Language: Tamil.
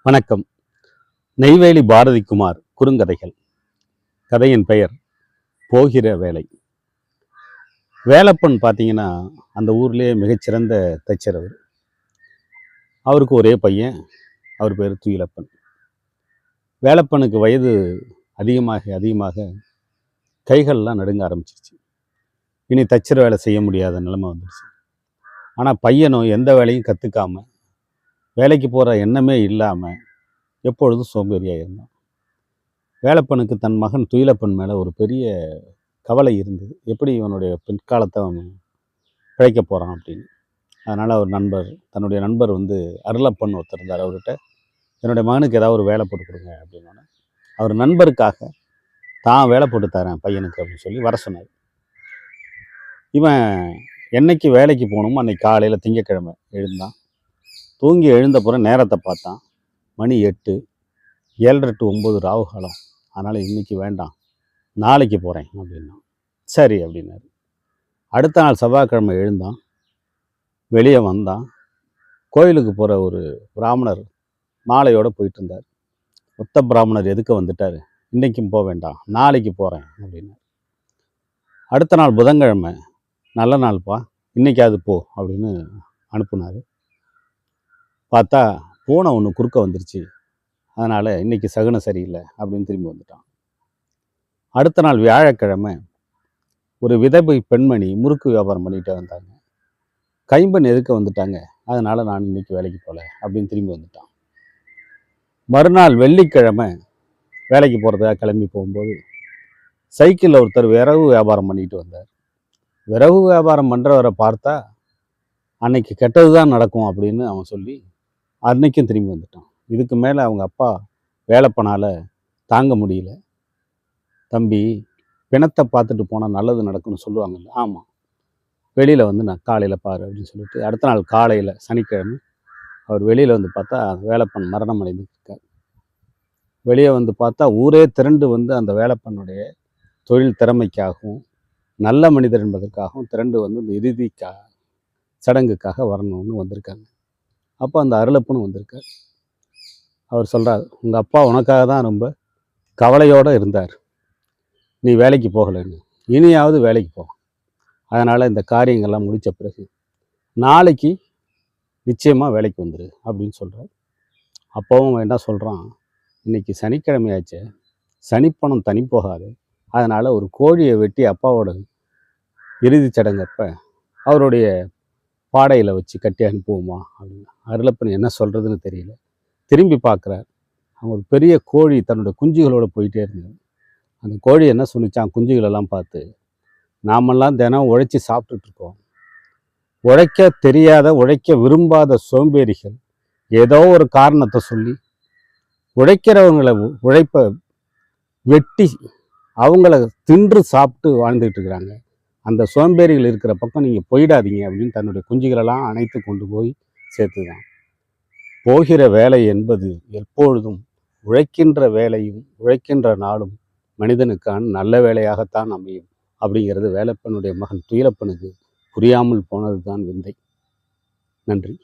வணக்கம். நெய்வேலி பாரதிக்குமார் குறுங்கதைகள். கதையின் பெயர் போகிற வேலை. வேலப்பன் பார்த்தீங்கன்னா அந்த ஊர்லேயே மிகச்சிறந்த தைச்சர் அவர். அவருக்கு ஒரே பையன், அவர் பேர் துயிலப்பன். வேலப்பனுக்கு வயது அதிகமாக அதிகமாக கைகள்லாம் நடுங்க ஆரம்பிச்சிருச்சு. இனி தைச்சர் வேலை செய்ய முடியாத நிலைமை வந்துடுச்சு. ஆனால் பையனும் எந்த வேலையும் கற்றுக்காம, வேலைக்கு போகிற எண்ணமே இல்லாமல் எப்பொழுதும் சோம்பேறியாக இருந்தான். வேலப்பனுக்கு தன் மகன் துயிலப்பன் மேலே ஒரு பெரிய கவலை இருந்தது. எப்படி இவனுடைய பிற்காலத்தை அவன் பிழைக்க போகிறான் அப்படின்னு. அதனால் அவர் தன்னுடைய நண்பர் அருளப்பன் ஒருத்தர் இருந்தார். அவர்கிட்ட என்னுடைய மகனுக்கு ஏதாவது ஒரு வேலை போட்டு கொடுங்க அப்படின்னு. அவர் நண்பருக்காக தான் வேலை போட்டு தரேன் பையனுக்கு அப்படின்னு சொல்லி வர சொன்னார். இவன் என்னைக்கு வேலைக்கு போகணுமோ அன்னைக்கு காலையில் திங்கக்கிழமை எழுந்தான். தூங்கி எழுந்தப்புறம் நேரத்தை பார்த்தான். மணி 8, 7:30 to 9 ராவு காலம். அதனால் இன்றைக்கி வேண்டாம், நாளைக்கு போகிறேன் அப்படின்னா. சரி அப்படின்னாரு. அடுத்த நாள் செவ்வாய்க்கிழமை எழுந்தான். வெளியே வந்தான். கோயிலுக்கு போகிற ஒரு பிராமணர் மாலையோடு போயிட்டு இருந்தார். ஒத்த பிராமணர் எதுக்கு வந்துட்டார், இன்றைக்கும் போக வேண்டாம், நாளைக்கு போகிறேன் அப்படின்னார். அடுத்த நாள் புதன்கிழமை, நல்ல நாள்ப்பா, இன்றைக்காவது போ அப்படின்னு அனுப்புனார். பார்த்தா பூனை ஒன்று குறுக்க வந்துருச்சு, அதனால் இன்றைக்கி சகுனம் சரியில்லை அப்படின்னு திரும்பி வந்துட்டான். அடுத்த நாள் வியாழக்கிழமை ஒரு விதவை பெண்மணி முறுக்கு வியாபாரம் பண்ணிகிட்டே வந்தாங்க. கைம்பெண் எதுக்க வந்துட்டாங்க, அதனால் நான் இன்றைக்கி வேலைக்கு போகல அப்படின்னு திரும்பி வந்துட்டான். மறுநாள் வெள்ளிக்கிழமை வேலைக்கு போகிறதுக்காக கிளம்பி போகும்போது சைக்கிளில் ஒருத்தர் விறகு வியாபாரம் பண்ணிட்டு வந்தார். விறகு வியாபாரம் பண்ணுறவரை பார்த்தா அன்னைக்கு கெட்டது தான் நடக்கும் அப்படின்னு அவன் சொல்லி அன்னைக்கும் திரும்பி வந்துட்டான். இதுக்கு மேலே அவங்க அப்பா வேலப்பனால் தாங்க முடியல. தம்பி, பிணத்தை பார்த்துட்டு போனால் நல்லது நடக்கும்னு சொல்லுவாங்கல்ல, ஆமாம், வெளியில் நான் காலையில் பாரு அப்படின்னு சொல்லிட்டு அடுத்த நாள் காலையில் சனிக்கிழமை அவர் வெளியில் பார்த்தா வேலப்பன் மரணம் அடைந்துருக்கார். வெளியே பார்த்தா ஊரே திரண்டு அந்த வேலப்பனுடைய தொழில் திறமைக்காகவும் நல்ல மனிதர் என்பதற்காகவும் திரண்டு இந்த இறுதி சடங்குக்காக வரணும்னு வந்திருக்காங்க. அப்போ அந்த அருளப்பனும் வந்திருக்கார். அவர் சொல்கிறார், உங்கள் அப்பா உனக்காக தான் ரொம்ப கவலையோடு இருந்தார், நீ வேலைக்கு போகலைன்னு, இனியாவது வேலைக்கு போ, அதனால் இந்த காரியங்கள்லாம் முடித்த பிறகு நாளைக்கு நிச்சயமாக வேலைக்கு வந்துடு அப்படின்னு சொல்கிறார். அப்போவும் என்ன சொல்கிறான், இன்றைக்கி சனிக்கிழமையாச்சு, சனிப்பணம் தனி போகாது, அதனால் ஒரு கோழியை வெட்டி அப்பாவோட இறுதிச் சடங்கப்போ அவருடைய பாடையில் வச்சு கட்டி அனுப்புவோமா அப்படின்னு. அருளப்பன் என்ன சொல்கிறதுன்னு தெரியல. திரும்பி பார்க்குறார். அவங்க ஒரு பெரிய கோழி தன்னுடைய குஞ்சுகளோடு போயிட்டே இருந்தது. அந்த கோழி என்ன சொன்னிச்சான், குஞ்சுகளெல்லாம் பார்த்து, நாமெல்லாம் தினம் உழைச்சி சாப்பிட்டுட்ருக்கோம், உழைக்க தெரியாத உழைக்க விரும்பாத சோம்பேறிகள் ஏதோ ஒரு காரணத்தை சொல்லி உழைக்கிறவங்களை உழைப்பை வெட்டி அவங்கள தின்று சாப்பிட்டு வாழ்ந்துட்டு இருக்கிறாங்க. அந்த சோம்பேறிகள் இருக்கிற பக்கம் நீங்கள் போயிடாதீங்க அப்படின்னு தன்னுடைய குஞ்சுகளெல்லாம் அணைத்து கொண்டு போய் சேர்த்துதான். போகிற வேலை என்பது எப்பொழுதும் உழைக்கின்ற வேலையும் உழைக்கின்ற நாளும் மனிதனுக்கான நல்ல வேலையாகத்தான் அமையும் அப்படிங்கிறது வேலப்பனுடைய மகன் துயிலப்பனுக்கு புரியாமல் போனது தான் விந்தை. நன்றி.